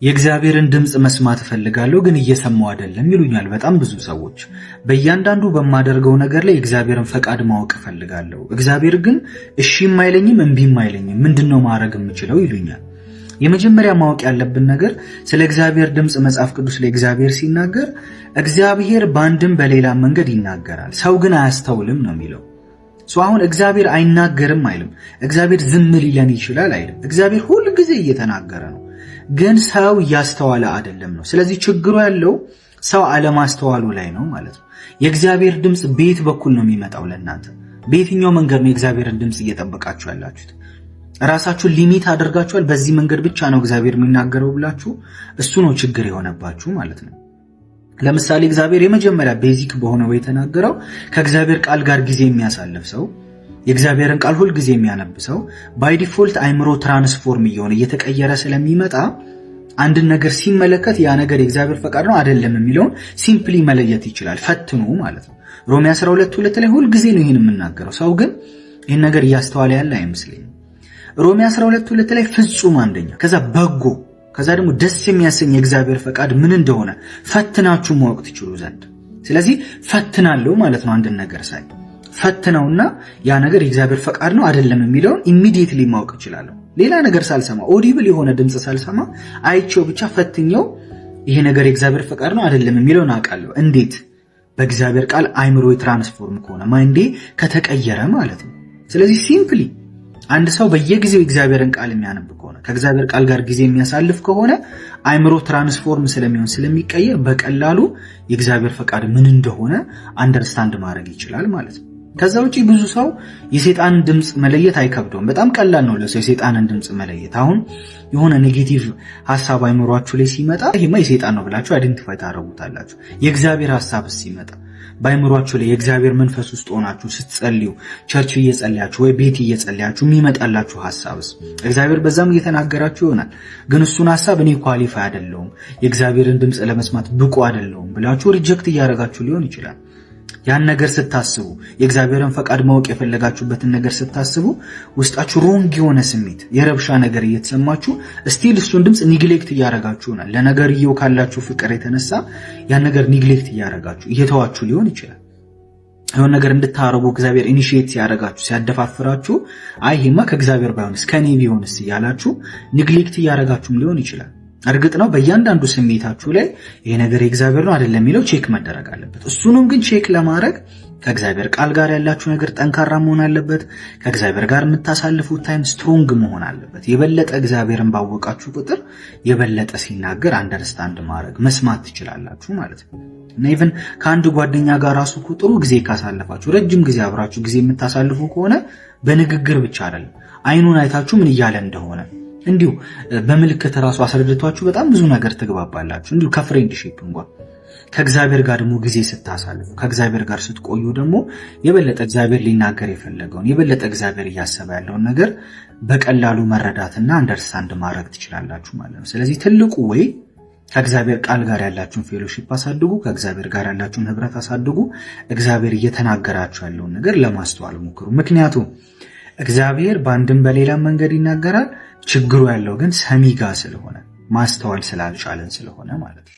የእግዚአብሔርን ድምጽ መስማት እፈልጋለሁ ግን እየሰማው አይደለም ይሉኛል በጣም ብዙ ሰዎች። በእያንዳንዱ በማደርገው ነገር ላይ የእግዚአብሔርን ፈቃድ ማወቅ እፈልጋለሁ። እግዚአብሔር ግን እሺም አይለኝም እምቢም አይለኝም። ምንድነው ማድረግ የምችለው ይሉኛል። የመጀመሪያ ማወቅ ያለብን ነገር ስለ እግዚአብሔር ድምጽ መጽሐፍ ቅዱስ ላይ እግዚአብሔር ሲናገር እግዚአብሔር በአንድም በሌላ መንገድ ይናገራል፣ ሰው ግን አያስተውልም ነው የሚለው። አሁን እግዚአብሔር አይናገርም አይልም። እግዚአብሔር ዝም ሊለን ይችላል አይልም። እግዚአብሔር ሁሉ ጊዜ እየተናገረ ነው፣ ግን ሰው እያስተዋለ አይደለም ነው። ስለዚህ ችግሩ ያለው ሰው አለማስተዋሉ ላይ ነው ማለት ነው። የእግዚአብሔር ድምጽ በየት በኩል ነው የሚመጣው? ለእናንተ በየትኛው መንገድ ነው የእግዚአብሔርን ድምጽ እየጠበቃችሁ ያላችሁት? ራሳችሁን ሊሚት አድርጋችኋል። በዚህ መንገድ ብቻ ነው እግዚአብሔር የሚናገረው ብላችሁ፣ እሱ ነው ችግር የሆነባችሁ ማለት ነው። ለምሳሌ እግዚአብሔር የመጀመሪያ ቤዚክ በሆነው የተናገረው ከእግዚአብሔር ቃል ጋር ጊዜ የሚያሳልፍ ሰው፣ የእግዚአብሔርን ቃል ሁሉ ጊዜ የሚያነብ ሰው ባይ ዲፎልት አይምሮ ትራንስፎርም እየተቀየረ ስለሚመጣ አንድን ነገር ሲመለከት ያ ነገር የእግዚአብሔር ፈቃድ ነው አይደለም የሚለውን ሲምፕሊ መለየት ይችላል፣ ፈትኑ ማለት ነው። ሮሜ 12:2 ላይ ሁሉ ጊዜ ነው ይሄን የምናገረው። ሰው ግን ይሄን ነገር እያስተዋለ ያለ አይመስለኝም። ሮሜ 12:2 ላይ ፍጹም አንደኛ፣ ከዛ በጎ፣ ከዛ ደግሞ ደስ የሚያሰኝ የእግዚአብሔር ፈቃድ ምን እንደሆነ ፈትናችሁ ማወቅ ትችሉ ዘንድ። ስለዚህ ፈትናለሁ ማለት ነው። አንድን ነገር ሳይ ፈትነውና ያ ነገር የእግዚአብሔር ፈቃድ ነው አይደለም የሚለውን ኢሚዲየትሊ ማወቅ እችላለሁ። ሌላ ነገር ሳልሰማ ኦዲብል የሆነ ድምጽ ሳልሰማ አይቼው ብቻ ፈትኘው ይሄ ነገር የእግዚአብሔር ፈቃድ ነው አይደለም የሚለውን አውቃለሁ። እንዴት? በእግዚአብሔር ቃል አይምሮ ትራንስፎርም ከሆነ ማይንዴ ከተቀየረ ማለት ነው። ስለዚህ ሲምፕሊ አንድ ሰው በየጊዜው እግዚአብሔርን ቃል የሚያነብ ከሆነ ከእግዚአብሔር ቃል ጋር ጊዜ የሚያሳልፍ ከሆነ አይምሮ ትራንስፎርም ስለሚሆን ስለሚቀየር በቀላሉ የእግዚአብሔር ፈቃድ ምን እንደሆነ አንደርስታንድ ማድረግ ይችላል ማለት ነው። ከዛ ውጪ ብዙ ሰው የሰይጣንን ድምጽ መለየት አይከብደውም። በጣም ቀላል ነው ለሰው የሰይጣንን ድምጽ መለየት። አሁን የሆነ ኔጌቲቭ ሐሳብ አይምሯችሁ ላይ ሲመጣ ይሄማ የሰይጣን ነው ብላችሁ አይደንቲፋይ ታደርጉታላችሁ። የእግዚአብሔር ሐሳብ ሲመጣ በአይምሯችሁ ላይ የእግዚአብሔር መንፈስ ውስጥ ሆናችሁ ስትጸልዩ፣ ቸርች እየጸለያችሁ ወይ ቤት እየጸለያችሁ የሚመጣላችሁ ሐሳብስ እግዚአብሔር በዛም እየተናገራችሁ ይሆናል። ግን እሱን ሐሳብ እኔ ኳሊፋይ አይደለሁም፣ የእግዚአብሔርን ድምጽ ለመስማት ብቁ አይደለሁም ብላችሁ ሪጀክት እያደረጋችሁ ሊሆን ይችላል። ያን ነገር ስታስቡ የእግዚአብሔርን ፈቃድ ማወቅ የፈለጋችሁበትን ነገር ስታስቡ ውስጣችሁ ሮንግ የሆነ ስሜት የረብሻ ነገር እየተሰማችሁ ስቲል እሱን ድምጽ ኒግሌክት እያደረጋችሁ ይሆናል። ለነገርየው ካላችሁ ፍቅር የተነሳ ያን ነገር ኒግሌክት እያደረጋችሁ እየተዋችሁ ሊሆን ይችላል። የሆነ ነገር እንድታረጉ እግዚአብሔር ኢኒሺየት ሲያደርጋችሁ ሲያደፋፍራችሁ አይ ይሄማ ከእግዚአብሔር ባይሆንስ ከኔ ቢሆንስ እያላችሁ ኒግሌክት እያደረጋችሁም ሊሆን ይችላል። እርግጥ ነው በእያንዳንዱ ስሜታችሁ ላይ ይሄ ነገር የእግዚአብሔር ነው አይደለም የሚለው ቼክ መደረግ አለበት። እሱንም ግን ቼክ ለማድረግ ከእግዚአብሔር ቃል ጋር ያላችሁ ነገር ጠንካራ መሆን አለበት። ከእግዚአብሔር ጋር የምታሳልፉት ታይም ስትሮንግ መሆን አለበት። የበለጠ እግዚአብሔርን ባወቃችሁ ቁጥር የበለጠ ሲናገር አንደርስታንድ ማድረግ መስማት ትችላላችሁ ማለት ነው። እና ኢቭን ከአንድ ጓደኛ ጋር ራሱ ጥሩ ጊዜ ካሳለፋችሁ ረጅም ጊዜ አብራችሁ ጊዜ የምታሳልፉ ከሆነ በንግግር ብቻ አይደለም አይኑን አይታችሁ ምን እያለ እንደሆነ እንዲሁ በምልክት ራሱ አስረድቷችሁ በጣም ብዙ ነገር ትግባባላችሁ። እንዲሁ ከፍሬንድሺፕ እንኳን ከእግዚአብሔር ጋር ደግሞ ጊዜ ስታሳልፉ ከእግዚአብሔር ጋር ስትቆዩ ደግሞ የበለጠ እግዚአብሔር ሊናገር የፈለገውን የበለጠ እግዚአብሔር እያሰበ ያለውን ነገር በቀላሉ መረዳትና አንደርስታንድ ማድረግ ትችላላችሁ ማለት ነው። ስለዚህ ትልቁ ወይ ከእግዚአብሔር ቃል ጋር ያላችሁን ፌሎሺፕ አሳድጉ፣ ከእግዚአብሔር ጋር ያላችሁን ህብረት አሳድጉ። እግዚአብሔር እየተናገራችሁ ያለውን ነገር ለማስተዋል ሞክሩ። ምክንያቱም እግዚአብሔር በአንድም በሌላ መንገድ ይናገራል። ችግሩ ያለው ግን ሰሚ ጋር ስለሆነ ማስተዋል ስላልቻለን ስለሆነ ማለት ነው።